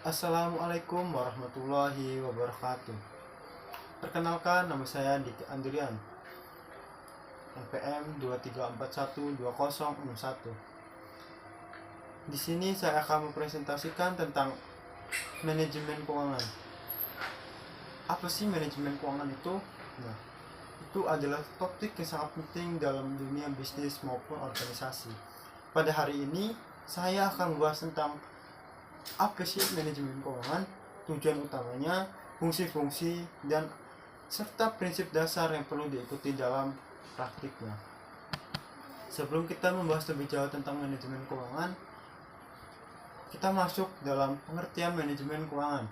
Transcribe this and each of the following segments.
Assalamualaikum warahmatullahi wabarakatuh. Perkenalkan, nama saya Diki Andrian, NPM 23412061. Di sini saya akan mempresentasikan tentang manajemen keuangan. Apa sih manajemen keuangan itu? Nah, itu adalah topik yang sangat penting dalam dunia bisnis maupun organisasi. Pada hari ini, saya akan membahas tentang apa sih manajemen keuangan, tujuan utamanya, fungsi-fungsi, dan serta prinsip dasar yang perlu diikuti dalam praktiknya. Sebelum kita membahas lebih jauh tentang manajemen keuangan, kita masuk dalam pengertian manajemen keuangan.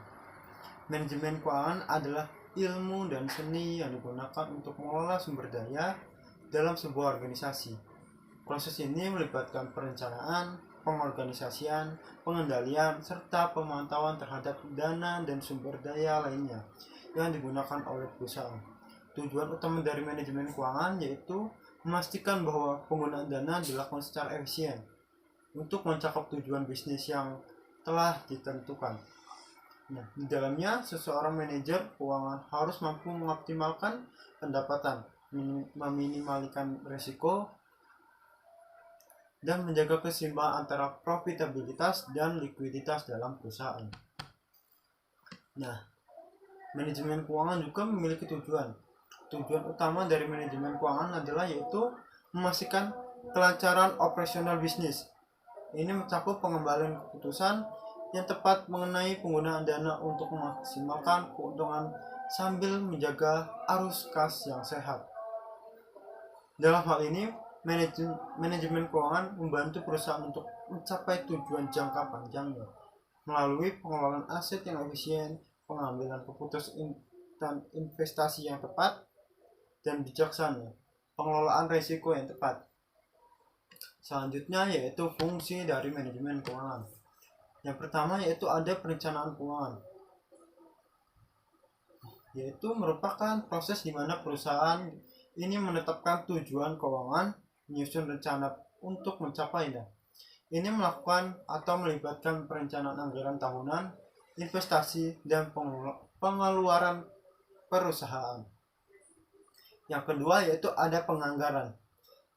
Manajemen keuangan adalah ilmu dan seni yang digunakan untuk mengelola sumber daya dalam sebuah organisasi. Proses ini melibatkan perencanaan, pengorganisasian, pengendalian, serta pemantauan terhadap dana dan sumber daya lainnya yang digunakan oleh perusahaan. Tujuan utama dari manajemen keuangan yaitu memastikan bahwa penggunaan dana dilakukan secara efisien untuk mencapai tujuan bisnis yang telah ditentukan. Nah, di dalamnya seseorang manajer keuangan harus mampu mengoptimalkan pendapatan, meminimalisir risiko, dan menjaga keseimbangan antara profitabilitas dan likuiditas dalam perusahaan. Nah, manajemen keuangan juga memiliki tujuan. Tujuan utama dari manajemen keuangan adalah yaitu memastikan kelancaran operasional bisnis. Ini mencakup pengembalian keputusan yang tepat mengenai penggunaan dana untuk memaksimalkan keuntungan sambil menjaga arus kas yang sehat. Dalam hal ini, manajemen keuangan membantu perusahaan untuk mencapai tujuan jangka panjangnya melalui pengelolaan aset yang efisien, pengambilan keputusan dan investasi yang tepat dan bijaksana, pengelolaan risiko yang tepat. Selanjutnya yaitu fungsi dari manajemen keuangan. Yang pertama yaitu ada perencanaan keuangan, yaitu merupakan proses di mana perusahaan ini menetapkan tujuan keuangan, menyusun rencana untuk mencapainya. Ini melakukan atau melibatkan perencanaan anggaran tahunan, investasi, dan pengeluaran perusahaan. Yang kedua yaitu ada penganggaran.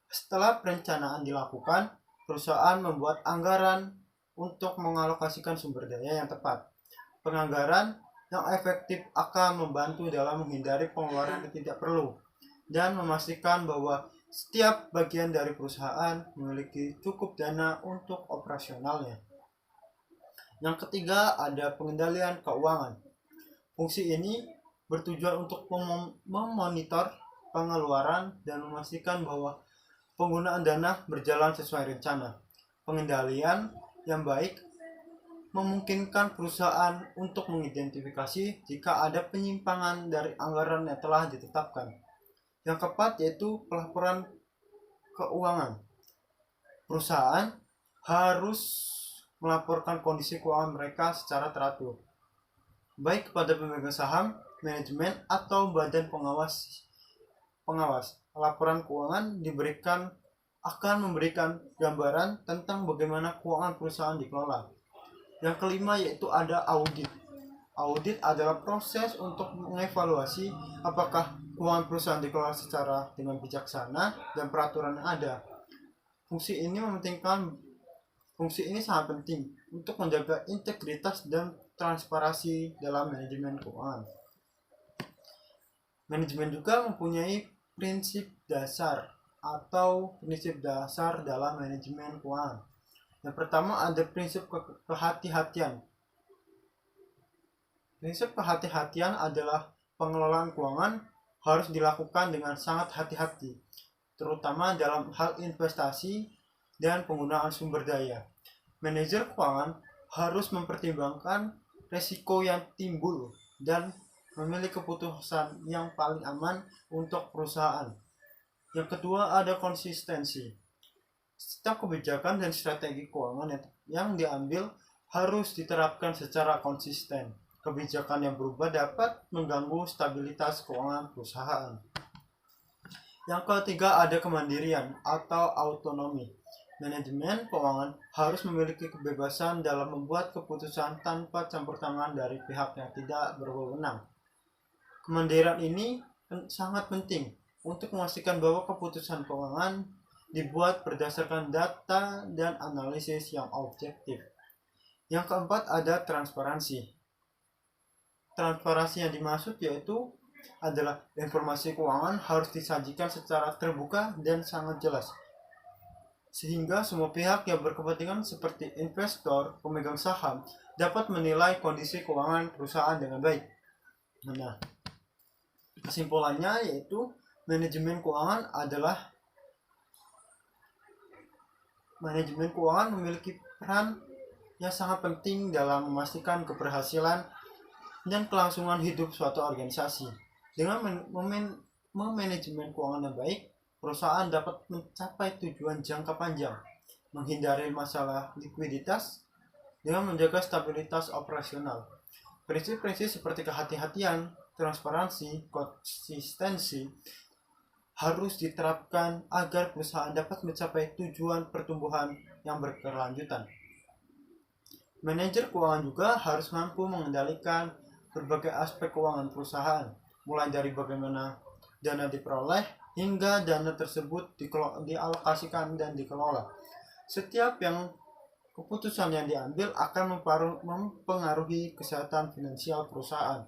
Setelah perencanaan dilakukan, perusahaan membuat anggaran untuk mengalokasikan sumber daya yang tepat. Penganggaran yang efektif akan membantu dalam menghindari pengeluaran yang tidak perlu dan memastikan bahwa setiap bagian dari perusahaan memiliki cukup dana untuk operasionalnya. Yang ketiga ada pengendalian keuangan. Fungsi ini bertujuan untuk memonitor pengeluaran dan memastikan bahwa penggunaan dana berjalan sesuai rencana. Pengendalian yang baik memungkinkan perusahaan untuk mengidentifikasi jika ada penyimpangan dari anggaran yang telah ditetapkan. Yang keempat yaitu pelaporan keuangan. Perusahaan harus melaporkan kondisi keuangan mereka secara teratur, baik kepada pemegang saham, manajemen, atau badan pengawas. Laporan keuangan akan memberikan gambaran tentang bagaimana keuangan perusahaan dikelola. Yang kelima yaitu ada audit. Audit adalah proses untuk mengevaluasi apakah keuangan perusahaan dikelola secara dengan bijaksana dan peraturan yang ada. Fungsi ini sangat penting untuk menjaga integritas dan transparansi dalam manajemen keuangan. Manajemen juga mempunyai prinsip dasar dalam manajemen keuangan. Yang pertama ada prinsip kehati-hatian. Prinsip kehati-hatian adalah pengelolaan keuangan harus dilakukan dengan sangat hati-hati, terutama dalam hal investasi dan penggunaan sumber daya. Manajer keuangan harus mempertimbangkan risiko yang timbul dan memilih keputusan yang paling aman untuk perusahaan. Yang kedua ada konsistensi. Setiap kebijakan dan strategi keuangan yang diambil harus diterapkan secara konsisten. Kebijakan yang berubah dapat mengganggu stabilitas keuangan perusahaan. Yang ketiga ada kemandirian atau autonomi. Manajemen keuangan harus memiliki kebebasan dalam membuat keputusan tanpa campur tangan dari pihak yang tidak berwenang. Kemandirian ini sangat penting untuk memastikan bahwa keputusan keuangan dibuat berdasarkan data dan analisis yang objektif. Yang keempat ada transparansi. Transparansi yang dimaksud yaitu adalah informasi keuangan harus disajikan secara terbuka dan sangat jelas, sehingga semua pihak yang berkepentingan seperti investor, pemegang saham dapat menilai kondisi keuangan perusahaan dengan baik. Nah, kesimpulannya yaitu manajemen keuangan memiliki peran yang sangat penting dalam memastikan keberhasilan dan kelangsungan hidup suatu organisasi. Dengan manajemen keuangan yang baik, perusahaan dapat mencapai tujuan jangka panjang, menghindari masalah likuiditas, dengan menjaga stabilitas operasional. Prinsip-prinsip seperti kehati-hatian, transparansi, konsistensi harus diterapkan agar perusahaan dapat mencapai tujuan pertumbuhan yang berkelanjutan. Manajer keuangan juga harus mampu mengendalikan berbagai aspek keuangan perusahaan, mulai dari bagaimana dana diperoleh hingga dana tersebut dialokasikan dan dikelola. Setiap keputusan yang diambil akan mempengaruhi kesehatan finansial perusahaan.